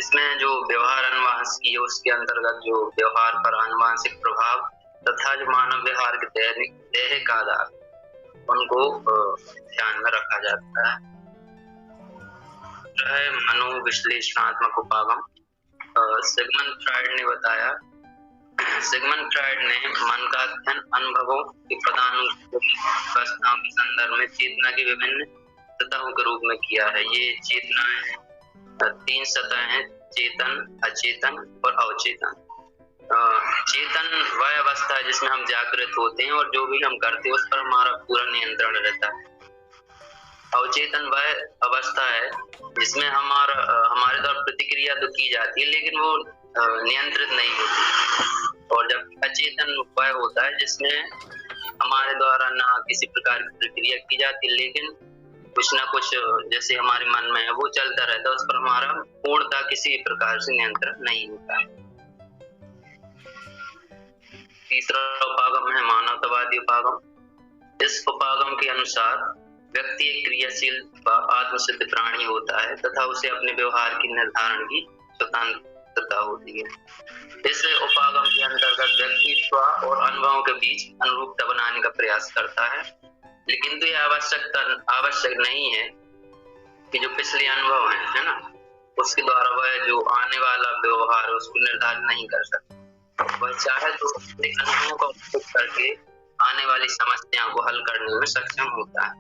इसमें जो व्यवहार अनुवांशिकी है उसके अंतर्गत जो व्यवहार पर अनुवांशिक प्रभाव तथा जो मानव व्यवहार के दैहिक आधार उनको ध्यान में रखा जाता है। मनोविश्लेषणात्मक उपागम। सिगमंड फ्रायड ने बताया, सिगमंड फ्रायड ने मन का अध्ययन अनुभवों के पदानुवस्थाओं के संदर्भ में चेतना की विभिन्न सतहों के रूप में किया है। ये चेतनाएं 3 सतह हैं, चेतन, अचेतन और अवचेतन। चेतन वह अवस्था है जिसमें हम जागृत होते हैं और जो भी हम करते हैं उस पर हमारा पूरा नियंत्रण रहता है। अवचेतन वह अवस्था है जिसमें हमारे द्वारा प्रतिक्रिया तो की जाती है लेकिन वो नियंत्रित नहीं होती। और जब अचेतन वह होता है जिसमें हमारे द्वारा ना किसी प्रकार की प्रक्रिया की जाती लेकिन कुछ ना कुछ जैसे हमारे मन में है वो चलता रहता है, उस पर हमारा पूर्णतः किसी प्रकार से नियंत्रण नहीं होता है। तीसरा उपागम है मानवतावादी उपागम। इस उपागम के अनुसार व्यक्ति एक क्रियाशील व आत्मसिद्ध प्राणी होता है तथा उसे अपने व्यवहार की निर्धारण की स्वतंत्रता होती है। इस उपागम के अंतर्गत व्यक्ति स्व और अनुभवों के बीच अनुरूपता बनाने का प्रयास करता है, लेकिन तो यह आवश्यक नहीं है कि जो पिछले अनुभव है ना, उसके द्वारा वह जो आने वाला व्यवहार है उसको निर्धारित नहीं कर सकता। वह चाहे तो अपने अनुभवों का उपयोग करके आने वाली समस्याओं को हल करने में सक्षम होता है।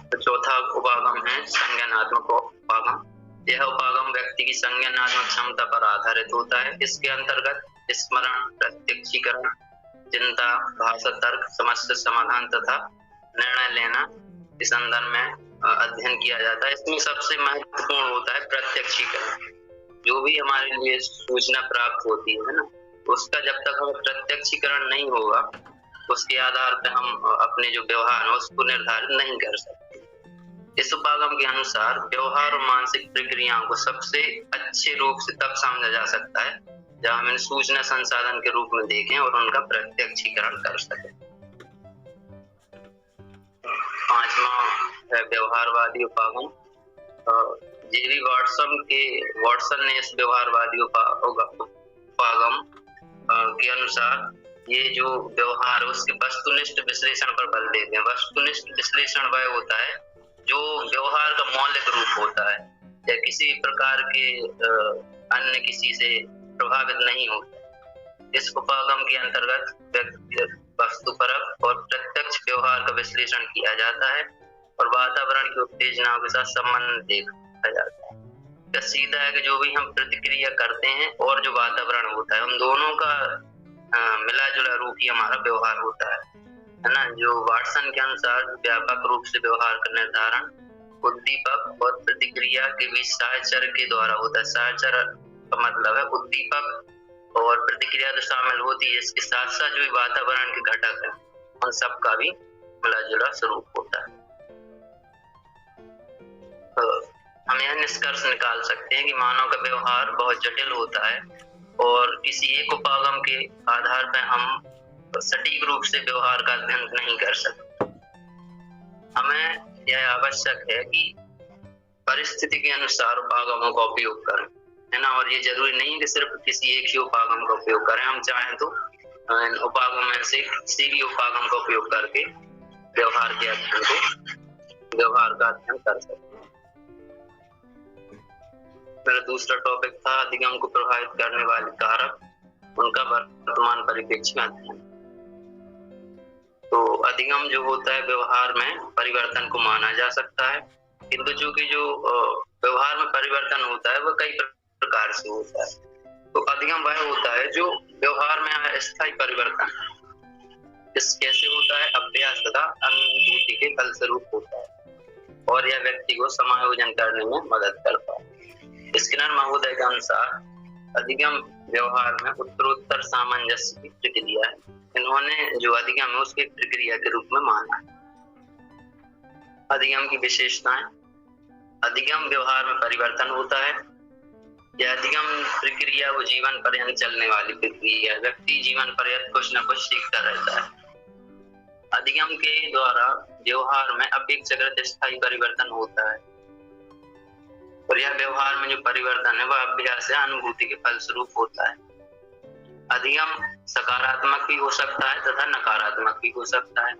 तो चौथा उपागम है संज्ञानात्मक उपागम। यह उपागम व्यक्ति की संज्ञानात्मक क्षमता पर आधारित होता है। इसके अंतर्गत स्मरण, प्रत्यक्षीकरण, चिंता, भाषा, तर्क, समस्या समाधान तथा निर्णय लेना के संदर्भ में अध्ययन किया जाता है। इसमें सबसे महत्वपूर्ण होता है प्रत्यक्षीकरण। जो भी हमारे लिए सूचना प्राप्त होती है ना, उसका जब तक हमें प्रत्यक्षीकरण नहीं होगा उसके आधार पर हम अपने जो व्यवहार है उसको निर्धारित नहीं कर सकते। इस उपागम के अनुसार व्यवहार और मानसिक प्रक्रियाओं को सबसे अच्छे रूप से तब समझा जा सकता है जब हम इन सूचना संसाधन के रूप में देखें और उनका प्रत्यक्षीकरण कर सकें। पांचवा है व्यवहारवादी उपागम। जेरी वाटसन ने इस व्यवहारवादी उपागम के अनुसार ये जो व्यवहार है उसके वस्तुनिष्ठ विश्लेषण पर बल देते हैं। वस्तुनिष्ठ विश्लेषण वह होता है जो व्यवहार का मौलिक रूप होता है या किसी प्रकार के अन्य किसी से प्रभावित नहीं होता। इस उपागम के अंतर्गत वस्तुपरक और प्रत्यक्ष व्यवहार का विश्लेषण किया जाता है और वातावरण की उत्तेजनाओं के साथ संबंध देखा जाता है। यह सीधा है कि जो भी हम प्रतिक्रिया करते हैं और जो वातावरण होता है उन दोनों का मिला जुला रूप ही हमारा व्यवहार होता है ना। जो वाटसन के अनुसार व्यापक रूप से व्यवहार का निर्धारण उद्दीपक और प्रतिक्रिया के बीच साहचर्य के द्वारा होता है। साहचर्य का मतलब है उद्दीपक और प्रतिक्रिया तो शामिल होती है, इसके साथ साथ जो वातावरण के घटक है उन सब का भी मिला जुला स्वरूप होता है। तो हम यह निष्कर्ष निकाल सकते हैं कि मानव का व्यवहार बहुत जटिल होता है और किसी एक उपागम के आधार पर हम सटीक रूप से व्यवहार का अध्ययन नहीं कर सकते। हमें यह आवश्यक है कि परिस्थिति के अनुसार उपागमों का उपयोग करें, है ना। और ये जरूरी नहीं कि सिर्फ किसी एक ही उपागम का उपयोग करें। हम चाहें तो उपागम में से किसी भी उपागम का उपयोग करके व्यवहार का अध्ययन कर सकते हैं। मेरा दूसरा टॉपिक था अधिगम को प्रभावित करने वाले कारक, उनका वर्तमान परिप्रेक्ष्य में अध्ययन। तो अधिगम जो होता है व्यवहार में परिवर्तन को माना जा सकता है, किंतु चूंकि जो व्यवहार में परिवर्तन होता है वह कई प्रकार से होता है। तो अधिगम वह होता है जो व्यवहार में अस्थायी परिवर्तन इस कैसे होता है, अभ्यास तथा अनुभूति के फलस्वरूप होता है और यह व्यक्ति को समायोजन करने में मदद करता है। स्किनर महोदय के अनुसार अधिगम व्यवहार में उत्तरोत्तर सामंजस्य की प्रक्रिया है। इन्होंने जो अधिगम है उसकी प्रक्रिया के रूप में माना। अधिगम की विशेषताएं। अधिगम व्यवहार में परिवर्तन होता है। यह अधिगम प्रक्रिया वो जीवन पर्यंत चलने वाली प्रक्रिया है। व्यक्ति जीवन पर्यंत कुछ न कुछ सीखता रहता है। अधिगम के द्वारा व्यवहार में अपेक्षाकृत स्थायी परिवर्तन होता है। और यह व्यवहार में जो परिवर्तन है वह अभ्यास या अनुभूति के फलस्वरूप होता है। अधिगम सकारात्मक भी हो सकता है तथा नकारात्मक भी हो सकता है।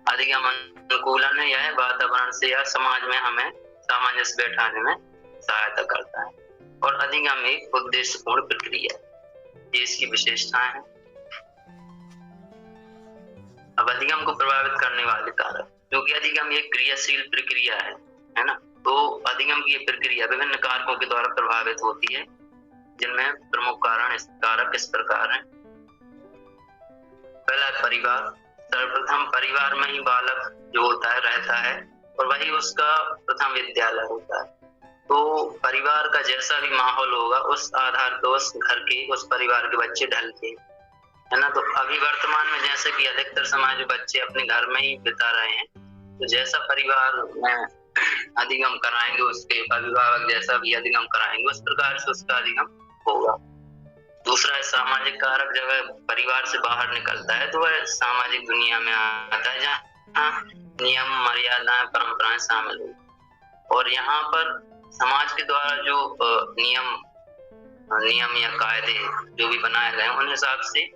अधिगम अनुकूलन है, यह वातावरण से या समाज में हमें सामंजस्य बैठाने में सहायता करता है। और अधिगम एक उद्देश्यपूर्ण प्रक्रिया है, ये इसकी विशेषताएं हैं। अब अधिगम को प्रभावित करने वाले कारक, क्योंकि अधिगम एक क्रियाशील प्रक्रिया है ना, तो अधिगम की प्रक्रिया विभिन्न कारकों के द्वारा प्रभावित होती है, जिनमें प्रमुख कारक इस प्रकार हैं। पहला परिवार। सर्वप्रथम परिवार में ही बालक जो होता है रहता है और वही उसका प्रथम विद्यालय होता है। तो परिवार का जैसा भी माहौल होगा उस आधार पर उस घर के उस परिवार के बच्चे ढलते है ना। तो अभी वर्तमान में जैसे कि अधिकतर समाज बच्चे अपने घर में ही बिता रहे हैं, तो जैसा परिवार में अधिगम कराएंगे, उसके अभिभावक जैसा भी अधिगम कराएंगे, उस प्रकार से उसका अधिगम होगा। दूसरा है सामाजिक कारक। जब वह परिवार से बाहर निकलता है तो वह सामाजिक दुनिया में आता है, जहाँ नियम, मर्यादाएं, परंपराएं शामिल हो। और यहाँ पर समाज के द्वारा जो नियम या कायदे जो भी बनाए गए हैं, उन हिसाब से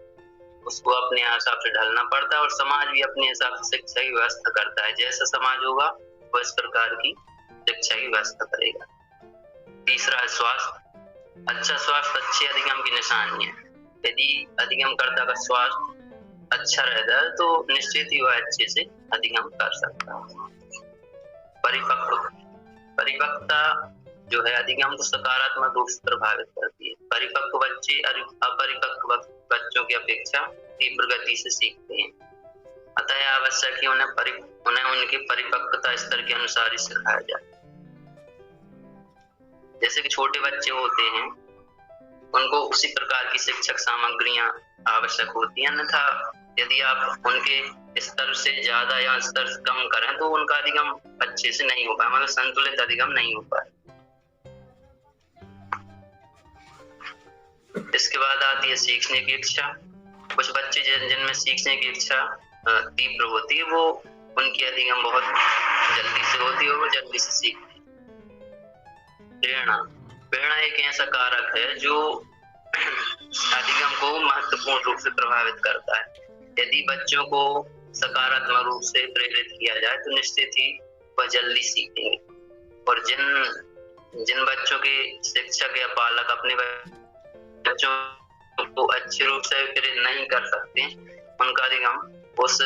उसको अपने हिसाब से ढलना पड़ता है। और समाज भी अपने हिसाब से शिक्षा की व्यवस्था करता है। जैसा समाज होगा वो इस प्रकार की शिक्षा की व्यवस्था करेगा। तीसरा है स्वास्थ्य। अच्छा स्वास्थ्य अच्छे अधिगम की निशानी है। यदि अधिगमकर्ता का स्वास्थ्य अच्छा रहता है तो निश्चित ही वह अच्छे से अधिगम कर सकता है। परिपक्वता जो है अधिगम को सकारात्मक रूप से प्रभावित करती है। परिपक्व बच्चे अपरिपक्व बच्चों की अपेक्षा तीव्र गति से सीखते हैं। अतः आवश्यक है उन्हें उनके परिपक्वता स्तर के अनुसार ही सिखाया जाए। जैसे कि छोटे बच्चे होते हैं, उनको उसी प्रकार की शिक्षक सामग्रियां आवश्यक होती हैं, अन्यथा यदि आप उनके स्तर से ज्यादा या स्तर से कम करें तो उनका अधिगम अच्छे से नहीं हो पाए, मतलब संतुलित अधिगम नहीं हो पाए। इसके बाद आती है सीखने की इच्छा। कुछ बच्चे जिनमें सीखने की इच्छा तीव्र होती है, वो उनकी अधिगम बहुत जल्दी से होती है और वो जल्दी से सीखते हैं। प्रेरणा एक ऐसा कारक है जो अधिगम को महत्वपूर्ण रूप से प्रभावित करता है। यदि बच्चों को सकारात्मक रूप से प्रेरित किया जाए तो निश्चित ही वह जल्दी सीखेंगे। और जिन बच्चों के शिक्षक या पालक अपने बच्चों को अच्छे रूप से प्रेरित नहीं कर सकते, उनका अधिगम उस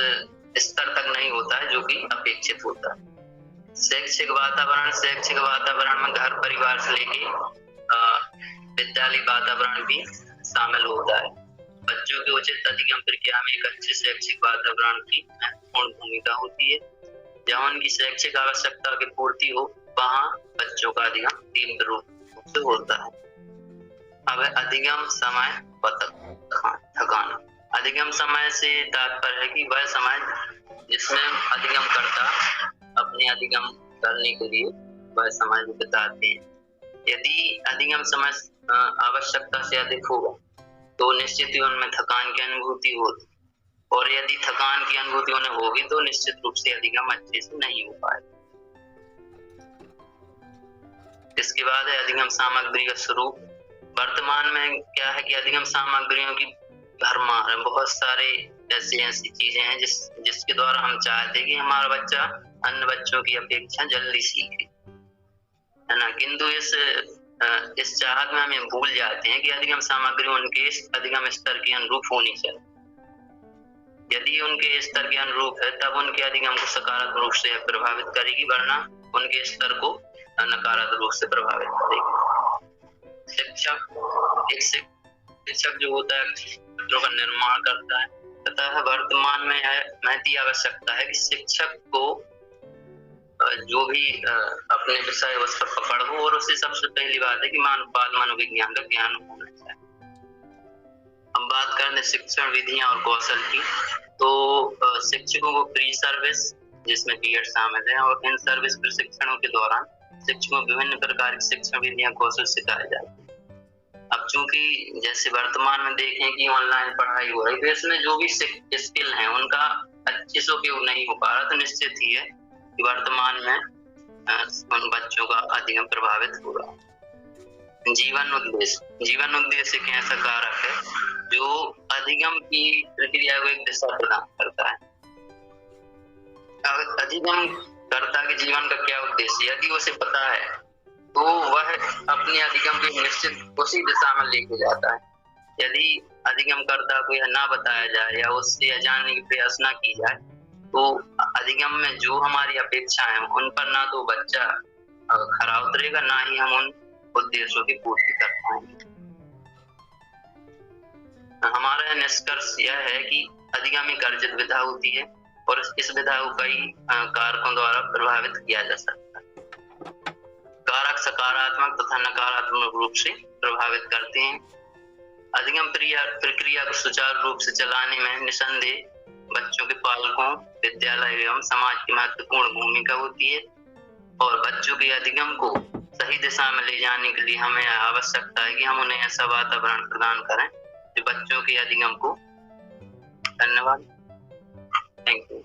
स्तर तक नहीं होता है जो कि अपेक्षित होता है। शैक्षिक वातावरण में घर परिवार से लेके विद्यालय वातावरण भी शामिल होता है। बच्चों के उचित अधिगम प्रक्रिया में एक अच्छे शैक्षिक वातावरण की महत्वपूर्ण भूमिका होती है। जहाँ उनकी शैक्षिक आवश्यकता की पूर्ति हो, वहाँ बच्चों का अधिगम तीव्र रूप से होता है। अब अधिगम समय थकान। अधिगम समय से तात्पर्य है कि वह समय जिसमें अधिगम करता अपने अधिगम करने के लिए वह समय बिताते हैं। यदि अधिगम समय आवश्यकता से अधिक होगा तो निश्चित ही उनमें थकान की अनुभूति होगी, और यदि थकान की अनुभूति उन्हें होगी तो निश्चित रूप से अधिगम अच्छे से नहीं हो पाए। इसके बाद है अधिगम सामग्री का स्वरूप। वर्तमान में क्या है कि अधिगम सामग्रियों की भरमार है। बहुत सारे ऐसी चीजें हैं जिसके द्वारा हम चाहते हैं कि हमारा बच्चा अन्य बच्चों की अपेक्षा जल्दी सीखे, है ना। किंतु इस चाहत में हम भूल जाते हैं कि अधिगम सामग्री उनके अधिगम स्तर के अनुरूप होनी चाहिए। यदि उनके स्तर के अनुरूप है तब उनके अधिगम को सकारात्मक रूप से प्रभावित करेगी, वरना उनके स्तर को नकारात्मक रूप से प्रभावित करेगी। शिक्षक जो होता है छात्रों का निर्माण करता है, तथा वर्तमान में महती आवश्यकता है कि शिक्षक को जो भी अपने विषय उस पर पकड़ हो, और उससे सबसे पहली बात है कि बाल मनोविज्ञान का ज्ञान होना चाहिए। हम बात करते हैं शिक्षण विधियां और कौशल की, तो शिक्षकों को प्री सर्विस जिसमें बीएड शामिल है, और इन सर्विस प्रशिक्षणों के दौरान शिक्षकों को विभिन्न प्रकार की शिक्षण विधियां कौशल सिखाए जाते हैं। अब चूंकि जैसे वर्तमान में देखें कि ऑनलाइन पढ़ाई हो रही है, तो इसमें जो भी स्किल है उनका अच्छे से उपयोग नहीं हो पा रहा, तो निश्चित ही है कि वर्तमान में उन बच्चों का अधिगम प्रभावित होगा। जीवन उद्देश्य एक ऐसा कारक है जो अधिगम की प्रक्रिया को एक दिशा प्रदान करता है। अधिगम कर्ता के जीवन का क्या उद्देश्य, यदि उसे पता है तो वह अपने अधिगम को निश्चित उसी दिशा में लेके जाता है। यदि अधिगम कर्ता को यह ना बताया जाए या उससे यह जानने की प्रयास ना की जाए तो अधिगम में जो हमारी अपेक्षाएं हैं उन पर ना तो बच्चा खरा उतरेगा, ना ही हम उन उद्देश्यों की पूर्ति कर पाएंगे। हमारा निष्कर्ष यह है कि अधिगम एक अर्जित विधा होती है और इस विधा को कई कारकों द्वारा प्रभावित किया जा सकता है। कारक सकारात्मक तथा नकारात्मक रूप से प्रभावित करते हैं। अधिगम प्रक्रिया को सुचारू रूप से चलाने में निसंदेह बच्चों के पालकों, विद्यालय एवं समाज की महत्वपूर्ण भूमिका होती है और बच्चों के अधिगम को सही दिशा में ले जाने के लिए हमें आवश्यकता है कि हम उन्हें ऐसा वातावरण प्रदान करें जो बच्चों के अधिगम को। धन्यवाद। Thank you.